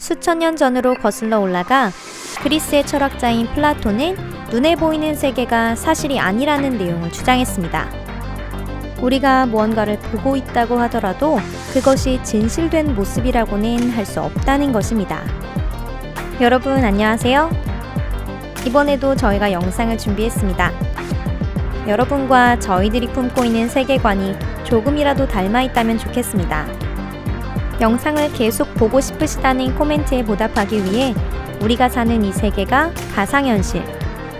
수천 년 전으로 거슬러 올라가 그리스의 철학자인 플라톤은 눈에 보이는 세계가 사실이 아니라는 내용을 주장했습니다. 우리가 무언가를 보고 있다고 하더라도 그것이 진실된 모습이라고는 할 수 없다는 것입니다. 여러분 안녕하세요. 이번에도 저희가 영상을 준비했습니다. 여러분과 저희들이 품고 있는 세계관이 조금이라도 닮아 있다면 좋겠습니다. 영상을 계속 보고 싶으시다는 코멘트에 보답하기 위해 우리가 사는 이 세계가 가상현실,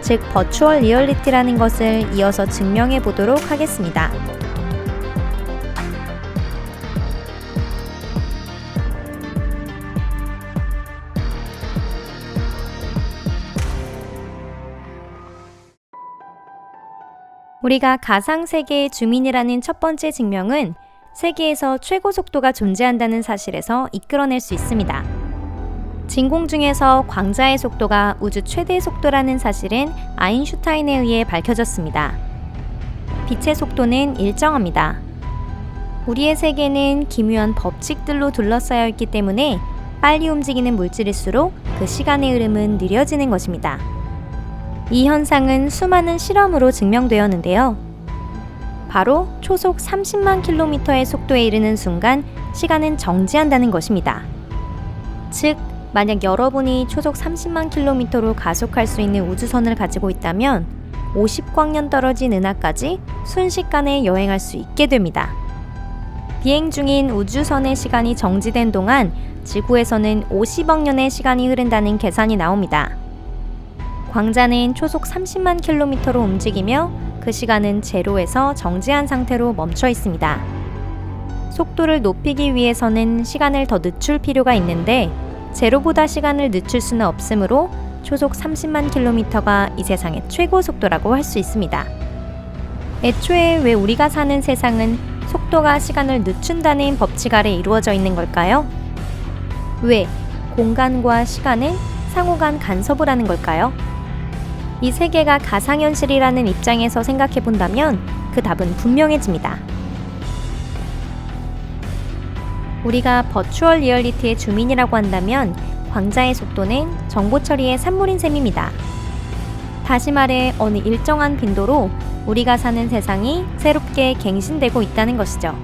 즉 버추얼 리얼리티라는 것을 이어서 증명해 보도록 하겠습니다. 우리가 가상세계의 주민이라는 첫 번째 증명은 세계에서 최고 속도가 존재한다는 사실에서 이끌어낼 수 있습니다. 진공 중에서 광자의 속도가 우주 최대 속도라는 사실은 아인슈타인에 의해 밝혀졌습니다. 빛의 속도는 일정합니다. 우리의 세계는 기묘한 법칙들로 둘러싸여 있기 때문에 빨리 움직이는 물질일수록 그 시간의 흐름은 느려지는 것입니다. 이 현상은 수많은 실험으로 증명되었는데요. 바로 초속 30만 킬로미터의 속도에 이르는 순간 시간은 정지한다는 것입니다. 즉, 만약 여러분이 초속 30만 킬로미터로 가속할 수 있는 우주선을 가지고 있다면 50광년 떨어진 은하까지 순식간에 여행할 수 있게 됩니다. 비행 중인 우주선의 시간이 정지된 동안 지구에서는 50억 년의 시간이 흐른다는 계산이 나옵니다. 광자는 초속 30만 킬로미터로 움직이며 그 시간은 제로에서 정지한 상태로 멈춰 있습니다. 속도를 높이기 위해서는 시간을 더 늦출 필요가 있는데 제로보다 시간을 늦출 수는 없으므로 초속 30만 킬로미터가 이 세상의 최고 속도라고 할 수 있습니다. 애초에 왜 우리가 사는 세상은 속도가 시간을 늦춘다는 법칙 아래 이루어져 있는 걸까요? 왜 공간과 시간은 상호간 간섭을 하는 걸까요? 이 세계가 가상현실이라는 입장에서 생각해 본다면 그 답은 분명해집니다. 우리가 버추얼 리얼리티의 주민이라고 한다면 광자의 속도는 정보 처리의 산물인 셈입니다. 다시 말해 어느 일정한 빈도로 우리가 사는 세상이 새롭게 갱신되고 있다는 것이죠.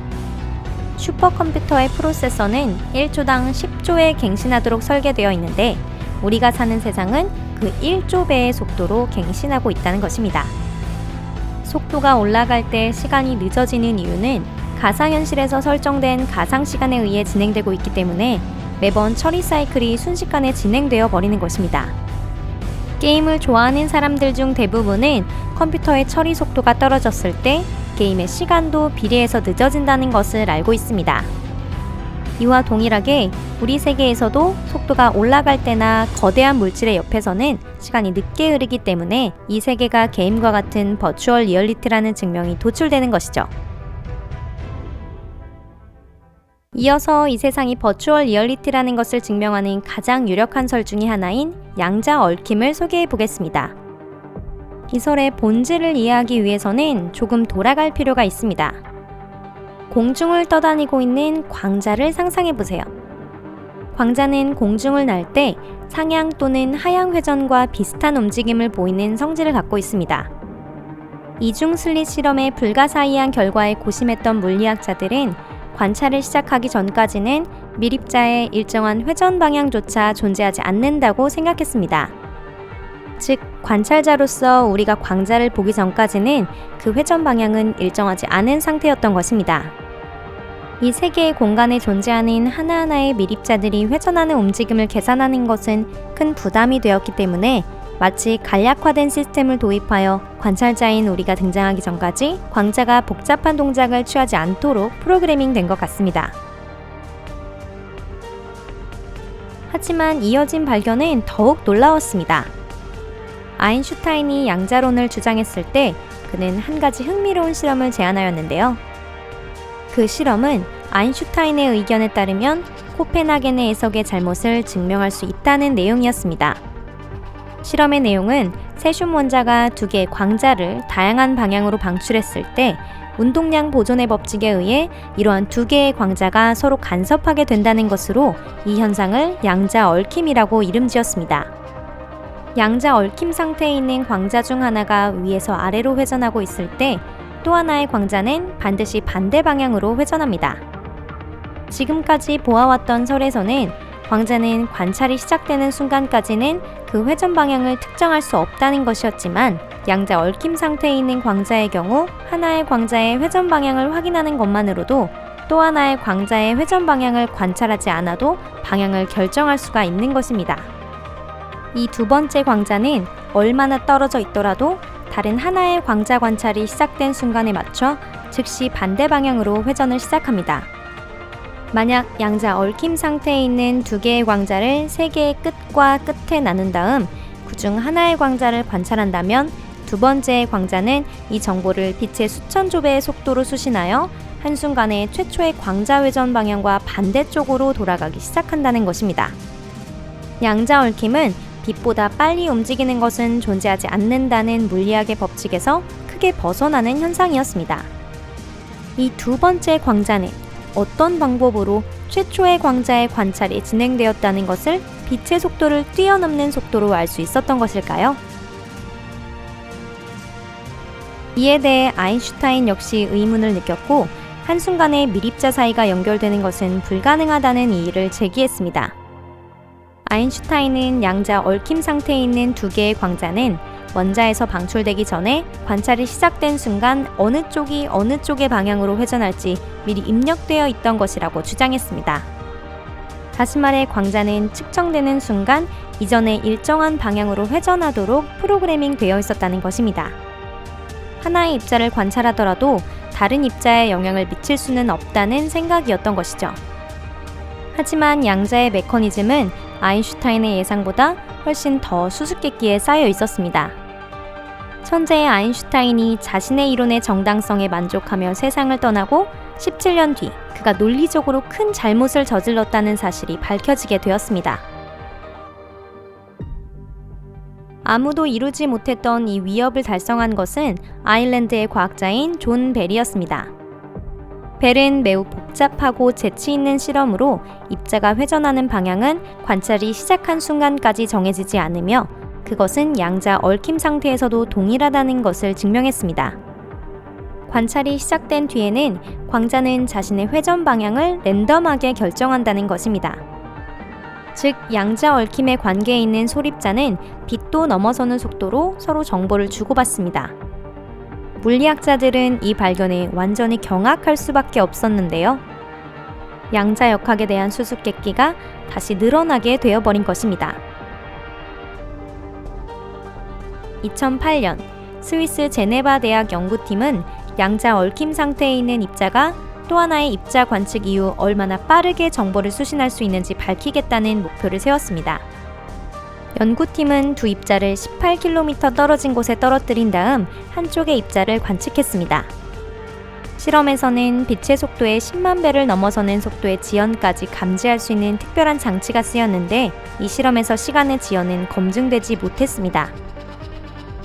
슈퍼컴퓨터의 프로세서는 1초당 10조에 갱신하도록 설계되어 있는데 우리가 사는 세상은 그 1조 배의 속도로 갱신하고 있다는 것입니다. 속도가 올라갈 때 시간이 늦어지는 이유는 가상현실에서 설정된 가상시간에 의해 진행되고 있기 때문에 매번 처리 사이클이 순식간에 진행되어 버리는 것입니다. 게임을 좋아하는 사람들 중 대부분은 컴퓨터의 처리 속도가 떨어졌을 때 게임의 시간도 비례해서 늦어진다는 것을 알고 있습니다. 이와 동일하게 우리 세계에서도 속도가 올라갈 때나 거대한 물질의 옆에서는 시간이 늦게 흐르기 때문에 이 세계가 게임과 같은 버추얼 리얼리티라는 증명이 도출되는 것이죠. 이어서 이 세상이 버추얼 리얼리티라는 것을 증명하는 가장 유력한 설 중의 하나인 양자 얽힘을 소개해 보겠습니다. 이 설의 본질을 이해하기 위해서는 조금 돌아갈 필요가 있습니다. 공중을 떠다니고 있는 광자를 상상해 보세요. 광자는 공중을 날 때 상향 또는 하향 회전과 비슷한 움직임을 보이는 성질을 갖고 있습니다. 이중 슬릿 실험의 불가사의한 결과에 고심했던 물리학자들은 관찰을 시작하기 전까지는 미립자의 일정한 회전 방향조차 존재하지 않는다고 생각했습니다. 즉, 관찰자로서 우리가 광자를 보기 전까지는 그 회전 방향은 일정하지 않은 상태였던 것입니다. 이 세계의 공간에 존재하는 하나하나의 미립자들이 회전하는 움직임을 계산하는 것은 큰 부담이 되었기 때문에 마치 간략화된 시스템을 도입하여 관찰자인 우리가 등장하기 전까지 광자가 복잡한 동작을 취하지 않도록 프로그래밍 된 것 같습니다. 하지만 이어진 발견은 더욱 놀라웠습니다. 아인슈타인이 양자론을 주장했을 때 그는 한 가지 흥미로운 실험을 제안하였는데요. 그 실험은 아인슈타인의 의견에 따르면 코펜하겐의 해석의 잘못을 증명할 수 있다는 내용이었습니다. 실험의 내용은 세슘 원자가 두 개의 광자를 다양한 방향으로 방출했을 때 운동량 보존의 법칙에 의해 이러한 두 개의 광자가 서로 간섭하게 된다는 것으로 이 현상을 양자 얽힘이라고 이름 지었습니다. 양자 얽힘 상태에 있는 광자 중 하나가 위에서 아래로 회전하고 있을 때 또 하나의 광자는 반드시 반대 방향으로 회전합니다. 지금까지 보아왔던 설에서는 광자는 관찰이 시작되는 순간까지는 그 회전 방향을 특정할 수 없다는 것이었지만 양자 얽힘 상태에 있는 광자의 경우 하나의 광자의 회전 방향을 확인하는 것만으로도 또 하나의 광자의 회전 방향을 관찰하지 않아도 방향을 결정할 수가 있는 것입니다. 이 두 번째 광자는 얼마나 떨어져 있더라도 다른 하나의 광자 관찰이 시작된 순간에 맞춰 즉시 반대 방향으로 회전을 시작합니다. 만약 양자 얽힘 상태에 있는 두 개의 광자를 세 개의 끝과 끝에 나눈 다음 그중 하나의 광자를 관찰한다면 두 번째의 광자는 이 정보를 빛의 수천조 배의 속도로 수신하여 한순간에 최초의 광자 회전 방향과 반대쪽으로 돌아가기 시작한다는 것입니다. 양자 얽힘은 빛보다 빨리 움직이는 것은 존재하지 않는다는 물리학의 법칙에서 크게 벗어나는 현상이었습니다. 이 두 번째 광자는 어떤 방법으로 최초의 광자의 관찰이 진행되었다는 것을 빛의 속도를 뛰어넘는 속도로 알 수 있었던 것일까요? 이에 대해 아인슈타인 역시 의문을 느꼈고 한순간에 밀입자 사이가 연결되는 것은 불가능하다는 이의를 제기했습니다. 아인슈타인은 양자 얽힘 상태에 있는 두 개의 광자는 원자에서 방출되기 전에 관찰이 시작된 순간 어느 쪽이 어느 쪽의 방향으로 회전할지 미리 입력되어 있던 것이라고 주장했습니다. 다시 말해 광자는 측정되는 순간 이전에 일정한 방향으로 회전하도록 프로그래밍 되어 있었다는 것입니다. 하나의 입자를 관찰하더라도 다른 입자에 영향을 미칠 수는 없다는 생각이었던 것이죠. 하지만 양자의 메커니즘은 아인슈타인의 예상보다 훨씬 더 수수께끼에 쌓여 있었습니다. 천재의 아인슈타인이 자신의 이론의 정당성에 만족하며 세상을 떠나고 17년 뒤 그가 논리적으로 큰 잘못을 저질렀다는 사실이 밝혀지게 되었습니다. 아무도 이루지 못했던 이 위협을 달성한 것은 아일랜드의 과학자인 존 벨이었습니다. 벨은 매우 복잡하고 재치 있는 실험으로 입자가 회전하는 방향은 관찰이 시작한 순간까지 정해지지 않으며 그것은 양자 얽힘 상태에서도 동일하다는 것을 증명했습니다. 관찰이 시작된 뒤에는 광자는 자신의 회전 방향을 랜덤하게 결정한다는 것입니다. 즉, 양자 얽힘의 관계에 있는 소립자는 빛도 넘어서는 속도로 서로 정보를 주고받습니다. 물리학자들은 이 발견에 완전히 경악할 수밖에 없었는데요. 양자 역학에 대한 수수께끼가 다시 늘어나게 되어버린 것입니다. 2008년 스위스 제네바 대학 연구팀은 양자 얽힘 상태에 있는 입자가 또 하나의 입자 관측 이후 얼마나 빠르게 정보를 수신할 수 있는지 밝히겠다는 목표를 세웠습니다. 연구팀은 두 입자를 18km 떨어진 곳에 떨어뜨린 다음 한쪽의 입자를 관측했습니다. 실험에서는 빛의 속도의 10만 배를 넘어서는 속도의 지연까지 감지할 수 있는 특별한 장치가 쓰였는데 이 실험에서 시간의 지연은 검증되지 못했습니다.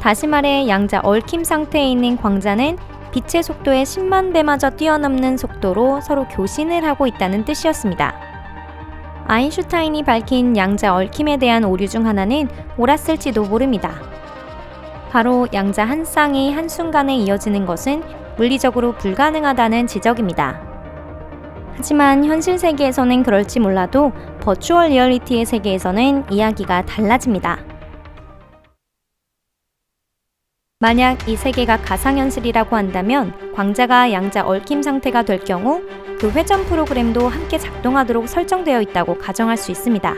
다시 말해 양자 얽힘 상태에 있는 광자는 빛의 속도의 10만 배마저 뛰어넘는 속도로 서로 교신을 하고 있다는 뜻이었습니다. 아인슈타인이 밝힌 양자 얽힘에 대한 오류 중 하나는 옳았을지도 모릅니다. 바로 양자 한 쌍이 한순간에 이어지는 것은 물리적으로 불가능하다는 지적입니다. 하지만 현실 세계에서는 그럴지 몰라도 버추얼 리얼리티의 세계에서는 이야기가 달라집니다. 만약 이 세계가 가상현실이라고 한다면 광자가 양자 얽힘 상태가 될 경우 그 회전 프로그램도 함께 작동하도록 설정되어 있다고 가정할 수 있습니다.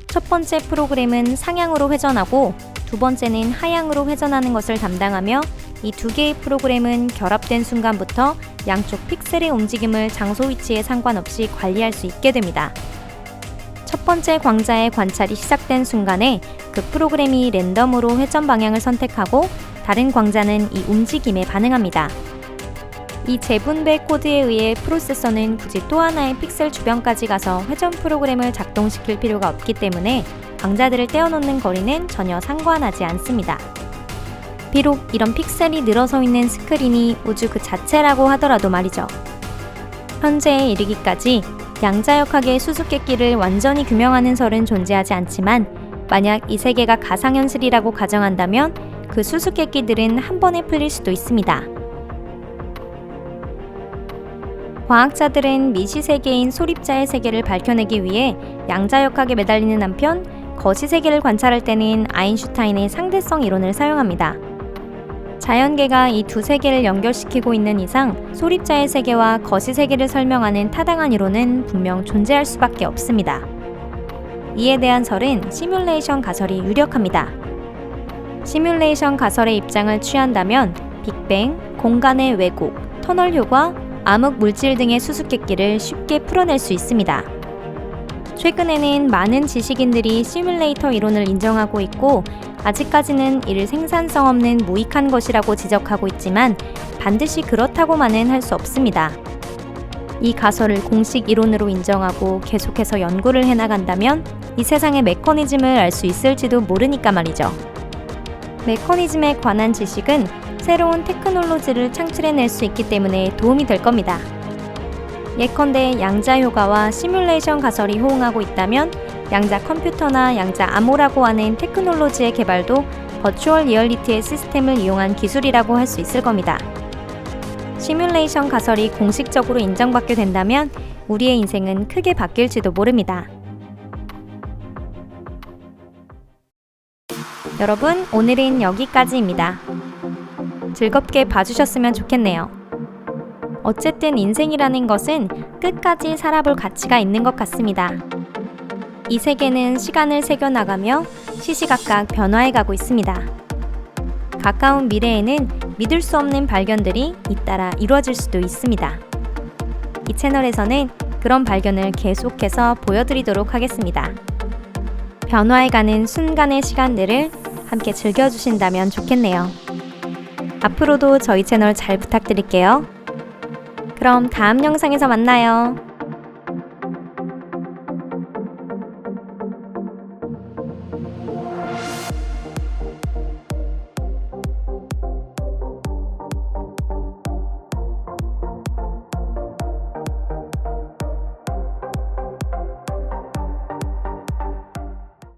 첫 번째 프로그램은 상향으로 회전하고 두 번째는 하향으로 회전하는 것을 담당하며 이 두 개의 프로그램은 결합된 순간부터 양쪽 픽셀의 움직임을 장소 위치에 상관없이 관리할 수 있게 됩니다. 첫 번째 광자의 관찰이 시작된 순간에 그 프로그램이 랜덤으로 회전 방향을 선택하고 다른 광자는 이 움직임에 반응합니다. 이 재분배 코드에 의해 프로세서는 굳이 또 하나의 픽셀 주변까지 가서 회전 프로그램을 작동시킬 필요가 없기 때문에 강자들을 떼어놓는 거리는 전혀 상관하지 않습니다. 비록 이런 픽셀이 늘어서 있는 스크린이 우주 그 자체라고 하더라도 말이죠. 현재에 이르기까지 양자역학의 수수께끼를 완전히 규명하는 설은 존재하지 않지만 만약 이 세계가 가상현실이라고 가정한다면 그 수수께끼들은 한 번에 풀릴 수도 있습니다. 과학자들은 미시세계인 소립자의 세계를 밝혀내기 위해 양자역학에 매달리는 한편 거시세계를 관찰할 때는 아인슈타인의 상대성 이론을 사용합니다. 자연계가 이 두 세계를 연결시키고 있는 이상 소립자의 세계와 거시세계를 설명하는 타당한 이론은 분명 존재할 수밖에 없습니다. 이에 대한 설은 시뮬레이션 가설이 유력합니다. 시뮬레이션 가설의 입장을 취한다면 빅뱅, 공간의 왜곡, 터널 효과, 암흑 물질 등의 수수께끼를 쉽게 풀어낼 수 있습니다. 최근에는 많은 지식인들이 시뮬레이터 이론을 인정하고 있고 아직까지는 이를 생산성 없는 무익한 것이라고 지적하고 있지만 반드시 그렇다고만은 할 수 없습니다. 이 가설을 공식 이론으로 인정하고 계속해서 연구를 해나간다면 이 세상의 메커니즘을 알 수 있을지도 모르니까 말이죠. 메커니즘에 관한 지식은 새로운 테크놀로지를 창출해낼 수 있기 때문에 도움이 될 겁니다. 예컨대 양자 효과와 시뮬레이션 가설이 호응하고 있다면 양자 컴퓨터나 양자 암호라고 하는 테크놀로지의 개발도 버추얼 리얼리티의 시스템을 이용한 기술이라고 할 수 있을 겁니다. 시뮬레이션 가설이 공식적으로 인정받게 된다면 우리의 인생은 크게 바뀔지도 모릅니다. 여러분, 오늘은 여기까지입니다. 즐겁게 봐주셨으면 좋겠네요. 어쨌든 인생이라는 것은 끝까지 살아볼 가치가 있는 것 같습니다. 이 세계는 시간을 새겨나가며 시시각각 변화해가고 있습니다. 가까운 미래에는 믿을 수 없는 발견들이 잇따라 이루어질 수도 있습니다. 이 채널에서는 그런 발견을 계속해서 보여드리도록 하겠습니다. 변화해가는 순간의 시간들을 함께 즐겨주신다면 좋겠네요. 앞으로도 저희 채널 잘 부탁드릴게요. 그럼 다음 영상에서 만나요.